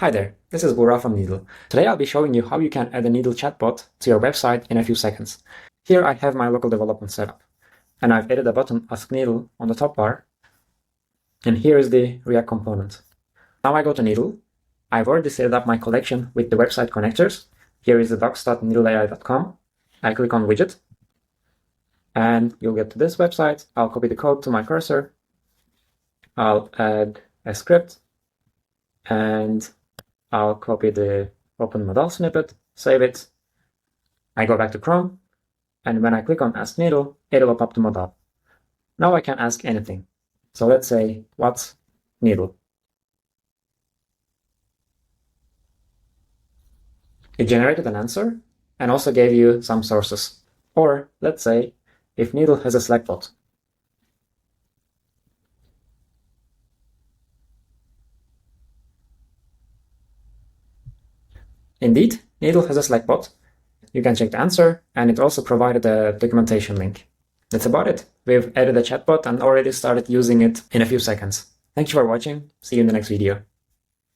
Hi there, this is Bora from Needle. Today I'll be showing you how you can add a Needle chatbot to your website in a few seconds. Here I have my local development setup, and I've added a button Ask Needle on the top bar, and here is the React component. Now I go to Needle. I've already set up my collection with the website connectors. Here is the docs.needleai.com. I click on widget, and you'll get to this website. I'll copy the code to my cursor. I'll add a script, and I'll copy the open modal snippet, save it. I go back to Chrome, and when I click on Ask Needle, it'll pop up the modal. Now I can ask anything. So let's say, what's Needle? It generated an answer and also gave you some sources. Or let's say, if Needle has a Slack bot. Indeed, Needle has a Slack bot. You can check the answer, and it also provided a documentation link. That's about it. We've added a chatbot and already started using it in a few seconds. Thank you for watching. See you in the next video.